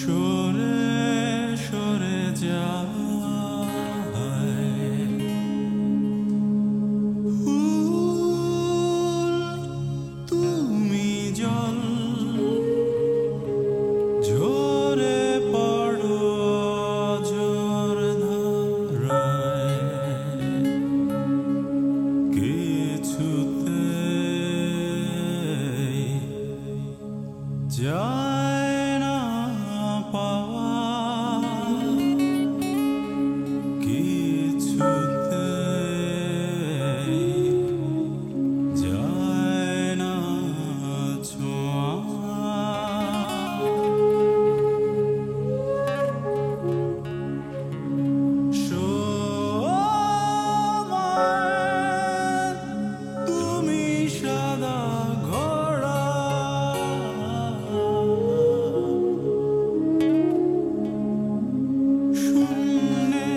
সরে সরে যায় ফুল তুমি জল ঝরে পড়ো ঝড় ধারায় কিছুতে যায় না পাওয়া কিছুতে যায় না ছোঁয়া সময় তুমি সাদা ঘোড়া শূন্যে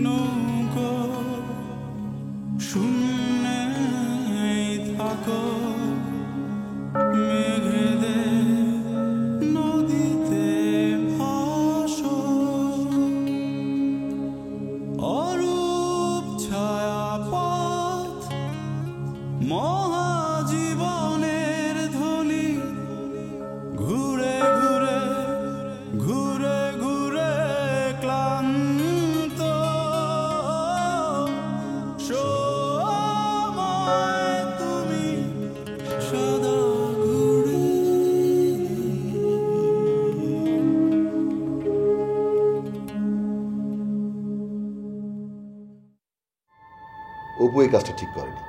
নৌকো শূন্যে থাকো মেঘেদের নদীতে ভাসো অরূপ ছায়াপথ মহাজীবনের ধ্বনি ঘুরে ঘুরে ঘুরে ঘুরে ক্লান্ত সময় তুমি সদা ঘুরে অপু এই কাজটা ঠিক করেনি।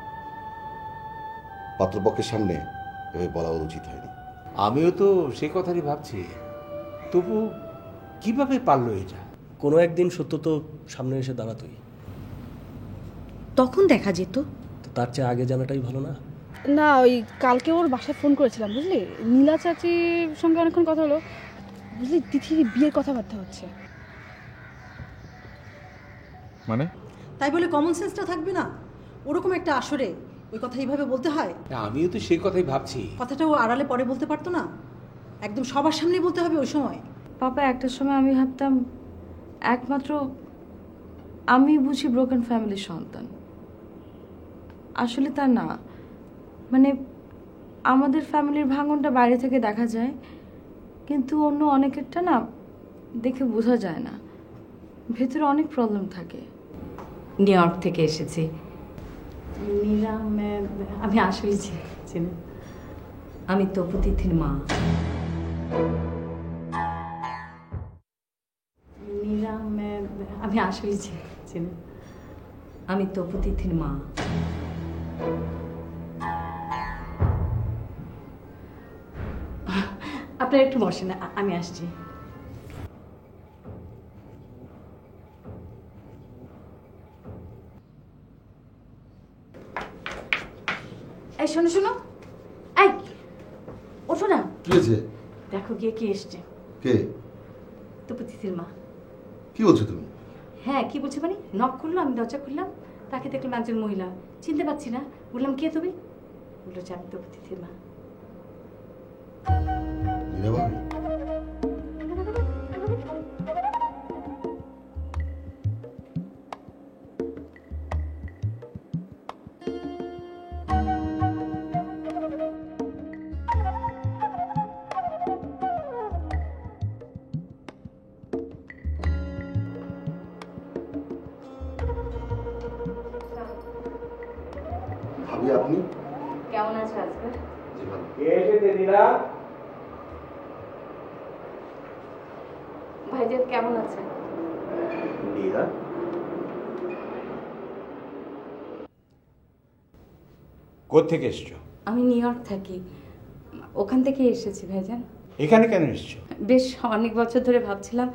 পাত্রপক্ষের সামনে এভাবে বলা ওর উচিত হয়নি। আমিও তো সে কথাই ভাবছি, তবু কিভাবে পারলো এটা? কোনো একদিন সত্য তো সামনে এসে দাঁড়াতোই, তখন দেখা যেত। তো তার চেয়ে আগে জানাটাই ভালো না? না, ওই কালকে ওর বাসায় ফোন করেছিলাম, বুঝলি, নীলা চাচির সঙ্গে অনেকক্ষণ কথা হলো, বুঝলি, তিথির বিয়ের কথাবার্তা হচ্ছে। মানে তাই বলে কমন সেন্সটা থাকবে না? ওরকম একটা আসরে ওই কথা এইভাবে বলতে হয়? আমিও তো সেই কথাই ভাবছি। কথাটা ও আড়ালে পরে বলতে পারতো না? একদম সবার সামনে বলতে হবে ওই সময়। পাপা, একটা সময় আমি ভাবতাম একমাত্র আমি বুঝি ব্রোকেন ফ্যামিলির সন্তান। আসলে তা না। মানে আমাদের ফ্যামিলির ভাঙনটা বাইরে থেকে দেখা যায়, কিন্তু অন্য অনেকেরটা না দেখে বোঝা যায় না, ভেতরে অনেক প্রবলেম থাকে। নিউ ইয়র্ক থেকে এসেছি। নীলা, আমি আসলে চিনি, আমি তপু তিথির মা। নীলা, আমি আসলে চিনি, আমি তপু তিথির মা। আপনারা একটু বসেন, আমি আসছি। এই শোনো শোনো, এই ওঠো না। কি হয়েছে? দেখো গিয়ে কে এসছে। কে? তপু তিথির মা। কি বলছো তুমি? হ্যাঁ, কি বলছি মানে, নক করলো, আমি দরজা খুললাম, তাকে দেখলাম একজন মহিলা, চিনতে পারছি না। বললাম কে তুমি? বললো যে আমি তপু তিথির মা। নীলাভাবি? ভাবি আপনি কেমন আছো আজকে? জি ভালো। কে এসেছে নীলা? ভাইজান কেমন আছে? নীলা? কোত্থেকে এসছো? আমি নিউ ইয়র্ক থাকি, ওখান থেকে এসেছি ভাইজান। এখানে কেন এসছো? বেশ অনেক বছর ধরে ভাবছিলাম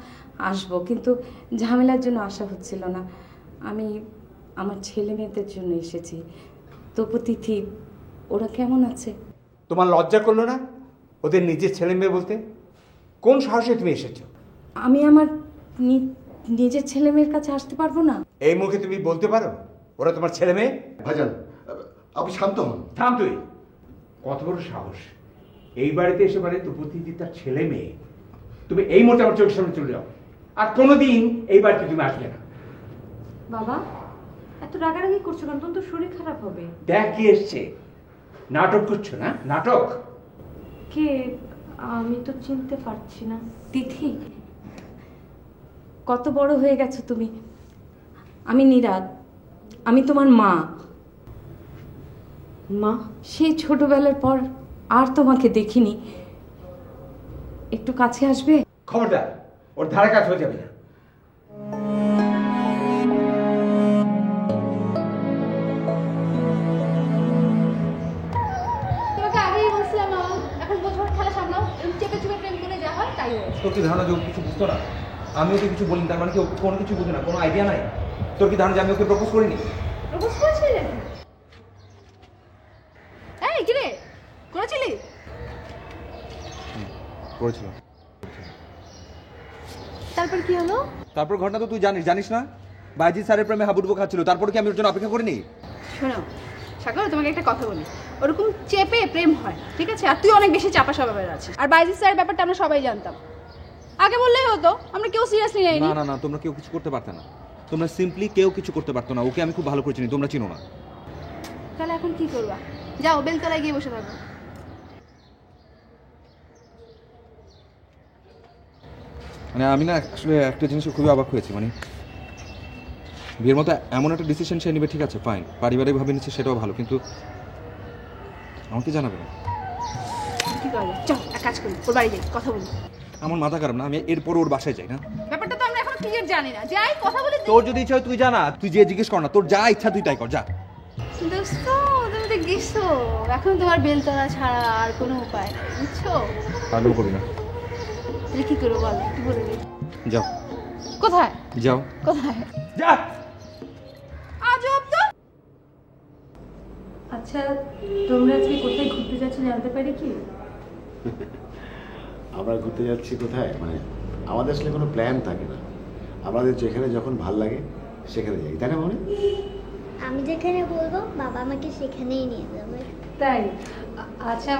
আসবো, কিন্তু ঝামেলার জন্য আসা হচ্ছিল না। আমি আমার ছেলে মেয়েদের জন্য এসেছি। তপু তিথি ওরা কেমন আছে? তোমার লজ্জা করলো না ওদের নিজের ছেলে মেয়ে বলতে? কোন সাহসে তুমি এসেছো? আমি আমার নিজের ছেলে মেয়ের কাছে আসতে পারবো না? এই মুখে তুমি বলতে পারো ওরা তোমার ছেলে মেয়ে? ভাইজান আপনি শান্ত হন। থাম তুই, কত বড় সাহস এই বাড়িতে এসে বলে তপু তিথি তার ছেলে মেয়ে। তুমি এই মুহূর্তে আমার চোখের সামনে চলে যাও, আর কোনোদিন এই বাড়িতে তুমি আসবে না। বাবা এত রাগারাগি করছো কেন? তোর তো শরীর খারাপ হবে। দেখ কি এসছে, নাটক করছো না? নাটক? কে? আমি তো চিনতে পারছি না। তিথি, কত বড় হয়ে গেছো তুমি। আমি নীরাদ, আমি তোমার মা। মা? সেই ছোটবেলার পর আর তোমাকে দেখিনি। একটু কাছে আসবে? খবরদার, ওর ধারে কাছে হয়ে যাবে না। তোমাকে আগেই বলছিলাম না, এখন বছর খেলা সামলাও, চেপে চেপে প্রেম করে যা হয় তাই হয়। তোর কি ধারণা যে ও কিছু বুঝতো না? আমি ওকে কিছু বলিনি, তার মানে কি ও কোনো কিছু বুঝে না, কোনো আইডিয়া নাই? তোর কি ধারণা যে আমি ওকে প্রপোজ করিনি? প্রপোজ করেছিলি নাকি? এই কি রে, করেছিলি? করেছিলাম। তারপর কি হলো? তারপর ঘটনা তো তুই জানিস না? বাইজি স্যারের প্রেমে হাবুডুবু খাচ্ছিল, তারপর কি আমি ওর জন্য অপেক্ষা করিনি? শোনো সাগর, তোমাকে একটা কথা বলি, ওরকম চেপে প্রেম হয় না, ঠিক আছে? আর তুই অনেক বেশি চাপা স্বভাবের আছিস। আর বাইজি স্যারের ব্যাপারটা আমরা সবাই জানতাম, আগে বললেই হতো, আমরা কেউ সিরিয়াসলি নেইনি। না না না, তোমরা কেউ কিছু করতে পারতে না, তোমরা সিম্পলি কেউ কিছু করতে পারতো না। ওকে আমি খুব ভালো করে চিনি, তোমরা চিনো না। তাহলে এখন কি করবা? যাও বেলতলায় গিয়ে বসে থাকো। মানে আমি না আসলে একটা জিনিসে খুবই অবাক হয়েছি, মানে বিয়ের মতো এমন একটা ডিসিশন সে নেবে, ঠিক আছে ফাইন, পারিবারিকভাবে নিচ্ছে সেটাও ভালো, কিন্তু আমাকে জানাবে না। কি করবে? চল এক কাজ করি, ওর বাড়ি যাই, কথা বলি। আমার মাথা খারাপ না, আমি এরপর ওর বাসায় যাই না? ব্যাপারটা তো আমরা এখন ক্লিয়ার জানি না, যাই কথা বলি। তোর যদি ইচ্ছা হয় তুই জানা, তুই যে জিজ্ঞেস কর না, তোর যা ইচ্ছা তুই তাই কর, যা। দোস্ত তুমি তো গেছো, এখন তোমার বেলতলা ছাড়া আর কোনো উপায় নেই, বুঝছো? পাগল করি না, তাহলে কি করবো বলো, একটু বলে দিই। যাও। কোথায়? যাও। কোথায়? যা। আজব তো। আচ্ছা তোমরা আজকে কোথায় ঘুরতে যাচ্ছ জানতে পারি কি? আমরা ঘুরতে যাচ্ছি কোথায়, মানে আমাদের আসলে কোনো প্ল্যান থাকে না, আমাদের যেখানে যখন ভাল লাগে সেখানে যাই, তাই না? মনে আমি যেখানে বলবো বাবা আমাকে সেখানেই নিয়ে যাবে। তাই? আচ্ছা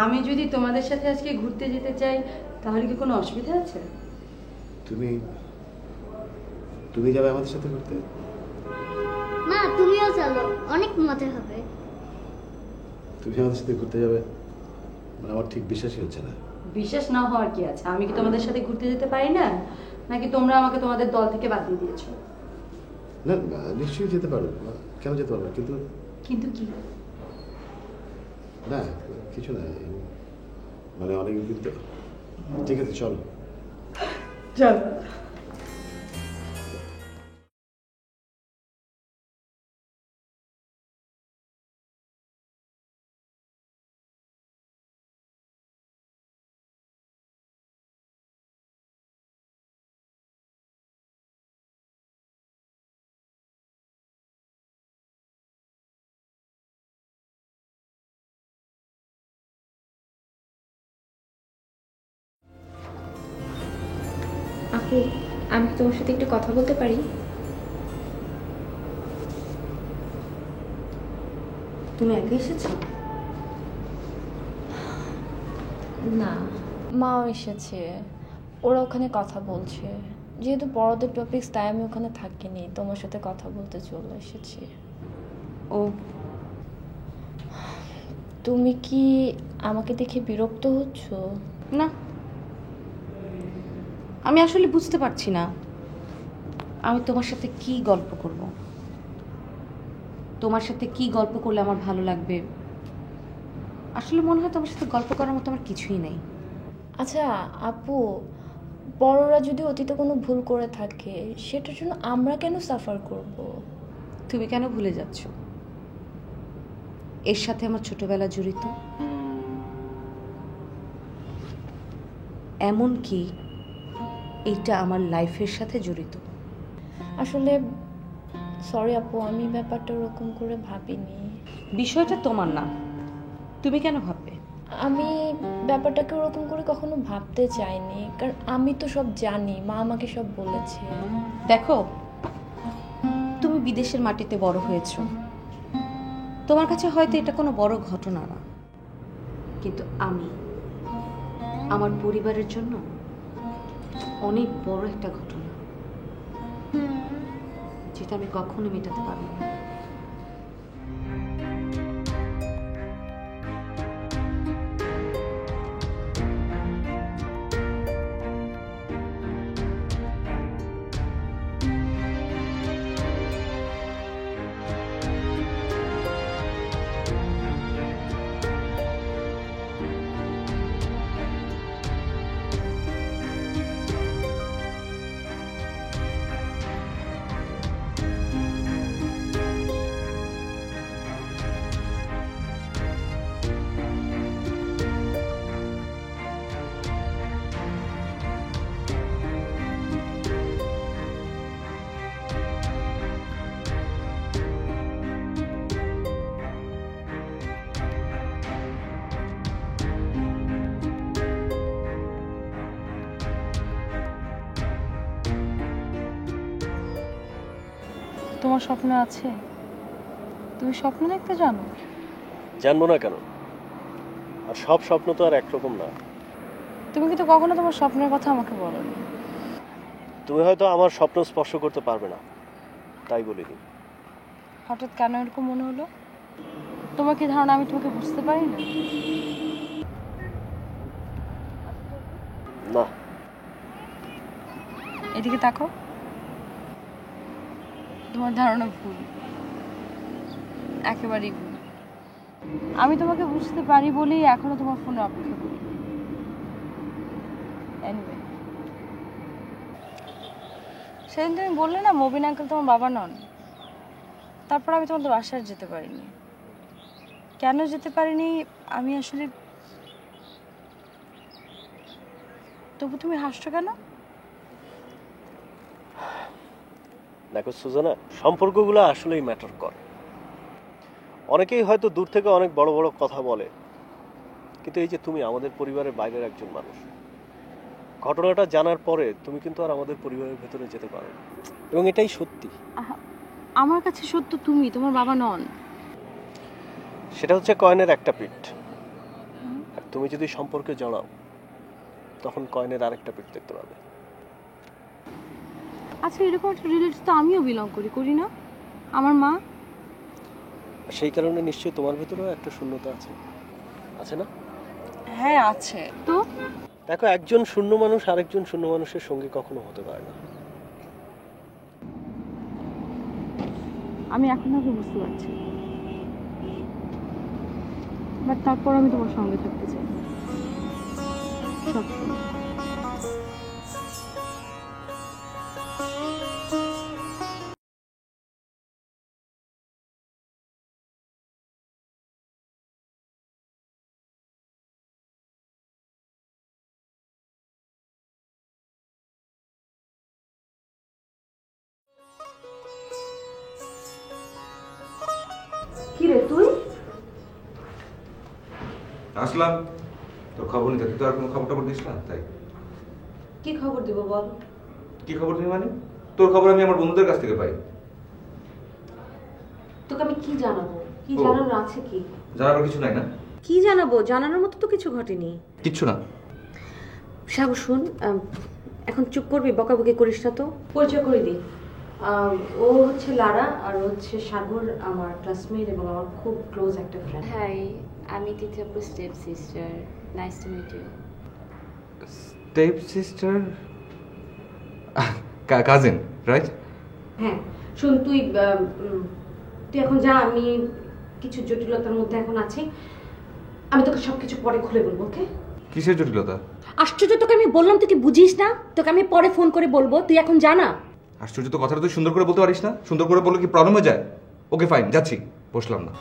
আমি যদি তোমাদের সাথে আজকে ঘুরতে যেতে চাই তাহলে কি কোনো অসুবিধা আছে? তুমি যাবে আমাদের সাথে ঘুরতে? মা তুমিও চলো, অনেক মজা হবে। তুমি আমাদের সাথে ঘুরতে যাবে মানে আমার ঠিক বিশ্বাসই হচ্ছে না। বিশ্বাস না হওয়ার কি আছে? আমি কি তোমাদের সাথে ঘুরতে যেতে পারি না, নাকি তোমরা আমাকে তোমাদের দল থেকে বাদ দিয়ে দিয়েছো? না নিশ্চয়ই যেতে পারো, কেন যেতে পারবো? কিন্তু কিন্তু কি? না কিছু না, মানে অনেক দিন তো। ঠিক আছে চলো। চলো। আপু, আমি কি তোমার সাথে একটু কথা বলতে পারি? তুমি একা এসেছো? না, মাও এসেছে, ওরা ওখানে কথা বলছে। যেহেতু বড়দের টপিকস, তাই আমি ওখানে থাকিনি, তোমার সাথে কথা বলতে চলে এসেছি। ও তুমি কি আমাকে দেখে বিরক্ত হচ্ছ? না, আমি আসলে বুঝতে পারছি না আমি তোমার সাথে কি গল্প করব, তোমার সাথে কি গল্প করলে আমার ভালো লাগবে। আসলে মনে হয় তোমার সাথে গল্প করার মতো আমার কিছুই নেই। আচ্ছা আপু, বড়রা যদি অতীতে কোনো ভুল করে থাকে, সেটার জন্য আমরা কেন সাফার করব? তুমি কেন ভুলে যাচ্ছ এর সাথে আমার ছোটবেলা জড়িত? এমন কি এইটা আমার লাইফের সাথে জড়িত। আসলে সরি আপু, আমি ব্যাপারটা ওরকম করে ভাবিনি। বিষয়টা তোমার না, তুমি কেন ভাববে? আমি ব্যাপারটাকে ওরকম করে কখনো ভাবতে চাইনি, কারণ আমি তো সব জানি, মা আমাকে সব বলেছে। দেখো, তুমি বিদেশের মাটিতে বড় হয়েছো, তোমার কাছে হয়তো এটা কোনো বড় ঘটনা না, কিন্তু আমি আমার পরিবারের জন্য অনেক বড় একটা ঘটনা, যেটা আমি কখনো মেটাতে পারবো না। তোমার স্বপ্ন আছে? তুমি স্বপ্ন দেখতে জানো? জানবো না কেন? আর সব স্বপ্ন তো আর একরকম না। তুমি কিন্তু কখনো তোমার স্বপ্নের কথা আমাকে বলোনি। তুমি হয়তো আমার স্বপ্ন স্পর্শ করতে পারবে না, তাই বলিনি। হঠাৎ কেন এরকম মনে হলো? তোমার কি ধারণা আমি তোমাকে বুঝতে পারি না? না। এদিকে তাকাও। তোমার ধারণা ভুল, একেবারেই ভুল। আমি তোমাকে বুঝতে পারি বলেই এখনো তোমার ফোনে অপেক্ষা করি। এনিওয়ে, সেদিন তুমি বললে না মবিন আঙ্কেল তোমার বাবা নন, তারপর আমি তোমাদের বাসায় যেতে পারিনি। কেন যেতে পারিনি আমি আসলে... তবু তুমি হাসছো কেন? দেখো সুজানা, সম্পর্কগুলো আসলেই ম্যাটার করে। অনেকেই হয়তো দূর থেকে অনেক বড় বড় কথা বলে, কিন্তু এই যে তুমি আমাদের পরিবারের বাইরের একজন মানুষ, ঘটনাটা জানার পরে তুমি কিন্তু আর আমাদের পরিবারের ভেতরে যেতে পারো না, এবং এটাই সত্যি। আমার কাছে সত্য তুমি, তোমার বাবা নন। সেটা হচ্ছে কয়েনের একটা পিঠ, আর তুমি যদি সম্পর্কে জড়াও তখন কয়েনের আরেকটা পিঠ দেখতে পাবে। আচ্ছা, এরকম একটা রিলেটিভ তো আমিও বিলং করি না? আমার মা। সেই কারণে নিশ্চয়ই তোমার ভেতরেও একটা শূন্যতা আছে, আছে না? হ্যাঁ আছে তো। দেখো, একজন শূন্য মানুষ আরেকজন শূন্য মানুষের সঙ্গে কখনো হতে পারে না। আমি এখন আগে বুঝতে পারছি, বাট তারপর আমি তোমার সঙ্গে থাকতে চাই সবসময়। কি রে তুই? আসলাম তোর খবর নিতে, তুই তো আর কোনো খবর টবর দিস না, তাই। কি খবর দিব বল? কি খবর দিবি মানে? তোর খবর আমি আমার বন্ধুদের কাছ থেকে পাই। তোকে আমি কি জানাবো? কি ও। জানানোর আছে কি? জানার কিছু নাই না? কি জানাবো? জানানোর মতো তো কিছু ঘটেনি। কিচ্ছু না। সাগর শুন, এখন চুপ করবি, বকাবকি করিস না তো। পরিচয় করে দিই, ও হচ্ছে লারা, আর হচ্ছে সাগর আমার ক্লাসমেট এবং আমার খুব ক্লোজ একটা ফ্রেন্ড। হাই, আমি তিথিয়াপুর step sister. Nice to meet you. Step sister, cousin, right? হ্যাঁ শুন, তুই এখন যা, আমি কিছু জটিলতার মধ্যে এখন আছি, আমি তোকে সবকিছু পরে খুলে বলবো, ওকে? কিসের জটিলতা? আশ্চর্য, তোকে আমি বললাম তুই কি বুঝিস না? তোকে আমি পরে ফোন করে বলবো, তুই এখন জানা। আশ্চর্য, তো কথাটা তুই সুন্দর করে বলতে পারিস না? সুন্দর করে বললে কি প্রবলেম হয়ে যায়? ওকে ফাইন, যাচ্ছি, বসলাম না।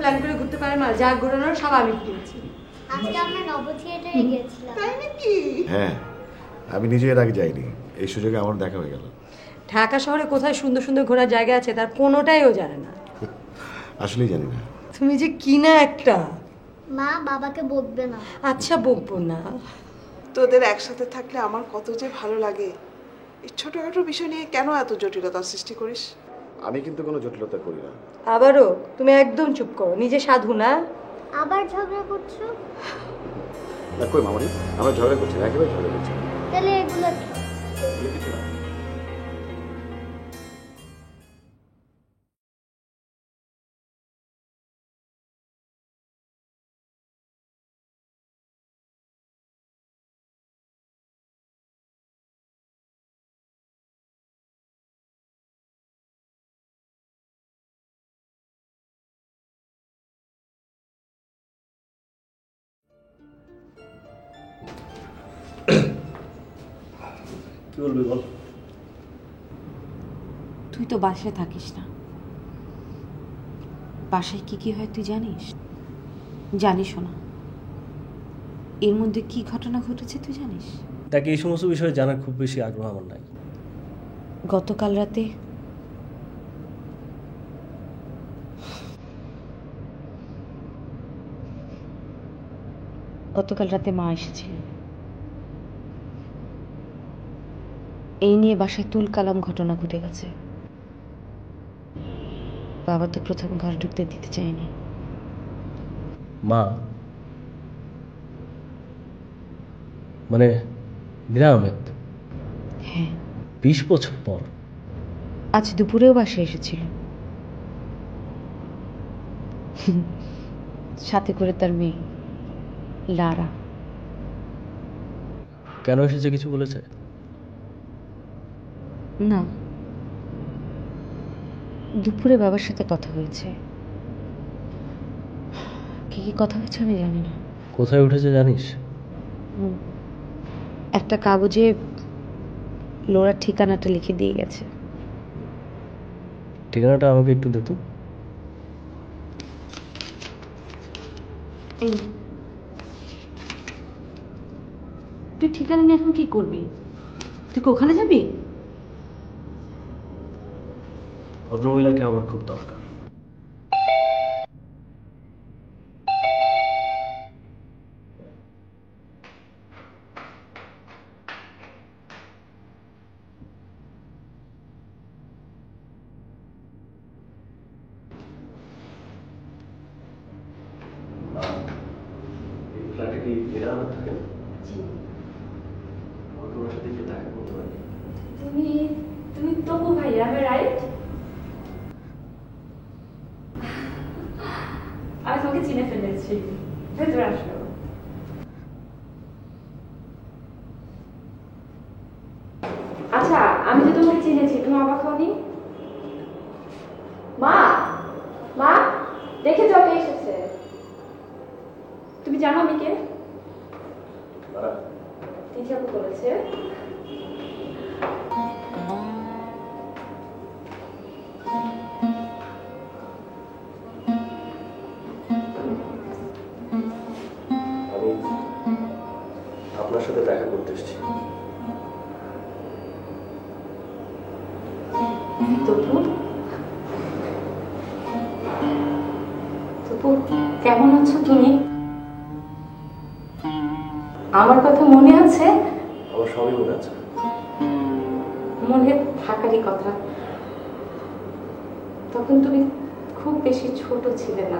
প্ল্যান করে ঘুরতে পারে না, যা ঘোরানোর সব আমি ঘুরিয়েছি। আজকে আমরা নব থিয়েটারে গিয়েছিলাম। তাই নাকি? হ্যাঁ, আমি নিজে এর আগে যাইনি, এই সুযোগে আমার দেখা হয়ে গেল। ঢাকা শহরে কোথায় সুন্দর সুন্দর ঘোরার জায়গা আছে তার কোনোটাই ও জানে না। আসলেই জানি না। তুমি যে কি না একটা। মা বাবাকে বকবে না। আচ্ছা বকবো না। তোদের একসাথে থাকলে আমার কত যে ভালো লাগে। এই ছোটখাটো বিষয় নিয়ে কেন এত জটিলতার সৃষ্টি করিস? আমি কিন্তু কোনো জটিলতা করি না। আবারও তুমি একদম চুপ করো, নিজে সাধু না। আবার ঝগড়া করছো? না কই মামনি, আমরা ঝগড়া করছি না, একেবারে ঝগড়া করছি না। তাহলে এগুলো কি? এগুলো কিছু না। কি বলবি বল। তুই তো বাসায় থাকিস না, বাসায় কি কি হয় তুই জানিস? জানিসও না। এর মধ্যে কি ঘটনা ঘটেছে তুই জানিস? দেখ, এই সমস্ত বিষয়ে জানার খুব বেশি আগ্রহ আমার নাই। গতকাল রাতে মা এসেছিলেন। এই নিয়ে বাসায় তুল কালাম ঘটনা ঘটে গেছে। বাবা তো প্রথম ঘর ঢুকতে দিতে চায়নি। মা মানে মীরা আহমেদ? হ্যাঁ, 20 বছর পর আজ দুপুরেও বাসায় এসেছিল, সাথে করে তার মেয়ে লারা। কেন এসেছে কিছু বলেছে? না, দুপুরে বাবার সাথে কথা হয়েছে। কি কি কথা হয়েছে আমি জানি না। কোথায় উঠেছে জানিস? একটা কাগজে লোরার ঠিকানাটা লিখে দিয়ে গেছে। ঠিকানাটা আমাকে একটু দে তো। তুই ঠিকানা নিয়ে এখন কি করবি? তুই ওখানে যাবি? ভদ্রমহিলাকে আমার খুব দরকার। ফ্ল্যাটে কি এরা থাকে? আমাকে ওনার সাথে একটু দেখা করতে পারি? তুমি তবু ভাইয়া, আমি রাইট? আমি তোমাকে চিনে ফেলেছি, ভেতরে আসো। আচ্ছা, আমি যে তোমাকে চিনেছি, তুমি অবাক হওনি? মা, মা দেখে যাও কে এসেছে। তুমি জানো আমি কে? তিথি আপু বলেছে। আমি আপনার সাথে দেখা করতে এসেছি। তপু, কেমন আছো তুমি? আমার কথা মনে আছে? আমার সবই মনে আছে। মনে থাকারই কথা। তখন তুমি খুব বেশি ছোট ছিলে না।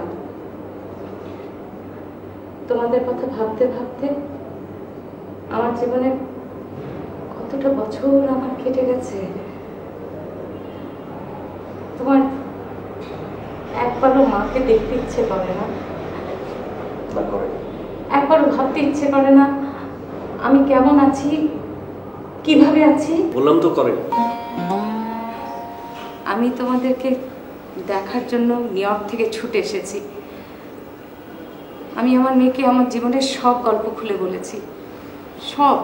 তোমাদের কথা ভাবতে ভাবতে আমার জীবনে কতটা বছর আমার কেটে গেছে। তোমার একবারও মাকে দেখতে ইচ্ছে করে না? একবারও ভাবতে ইচ্ছে করে না আমি কেমন আছি, কিভাবে আছি? বললাম তো করে। আমি তোমাদেরকে দেখার জন্য নিউ ইয়র্ক থেকে ছুটে এসেছি। আমি আমার মেয়েকে আমার জীবনের সব গল্প খুলে বলেছি, সব।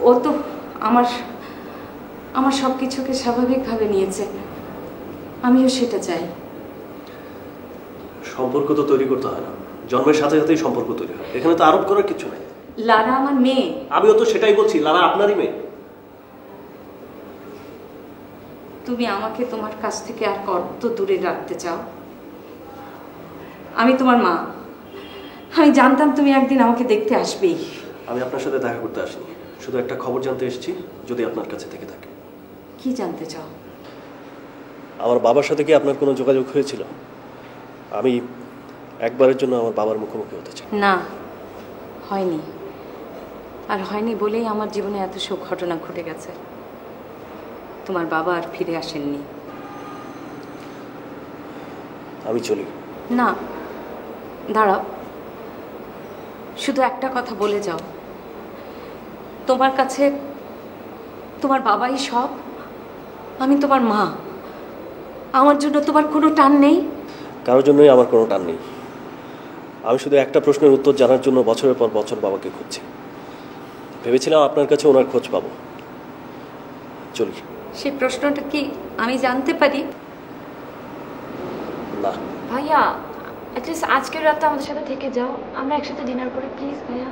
ও তো আমার সব কিছুকে স্বাভাবিকভাবে নিয়েছে। আমিও সেটা চাই। সম্পর্ক তো তৈরি করতে হয় না, জন্মের সাথে সাথেই সম্পর্ক তৈরি হয়। এখানে তো আরোপ করার কিছু নাই। লারা আমার মেয়ে। আমিও তো সেটাই বলছি, লারা আপনারই মেয়ে। তুমি আমাকে তোমার কাছ থেকে আর কত দূরে রাখতে চাও? আমি তোমার মা, আমি জানতাম তুমি একদিন আমাকে দেখতে আসবেই। আমি আপনার সাথে দেখা করতে আসিনি, শুধু একটা খবর জানতে এসেছি, যদি আপনার কাছে থেকে থাকে। কি জানতে চাও? আমার বাবার সাথে কি আপনার কোনো যোগাযোগ হয়েছিল? আমি একবারের জন্য আমার বাবার মুখোমুখি হতে চাই। না, হয়নি। আর হয়নি বলেই আমার জীবনে এত শোক ঘটনা ঘটে গেছে। তোমার বাবা আর ফিরে আসেননি। আমি চলি। না, দাঁড়াও, শুধু একটা কথা বলে যাও। তোমার কাছে তোমার বাবাই সব, আমি তোমার মা। আমার জন্য তোমার কোনো টান নেই? কারোর জন্যই আমার কোনো টান নেই। আমি শুধু একটা প্রশ্নের উত্তর জানার জন্য বছরের পর বছর বাবাকে খুঁজছি। ভেবেছিলাম আপনার কাছে ওনার খোঁজ পাবো। চলি। সেই প্রশ্নটা কি আমি জানতে পারি? না। ভাইয়া, অ্যাটলিস্ট আজকের রাতটা আমাদের সাথে থেকে যাও, আমরা একসাথে ডিনার করি প্লিজ ভাইয়া।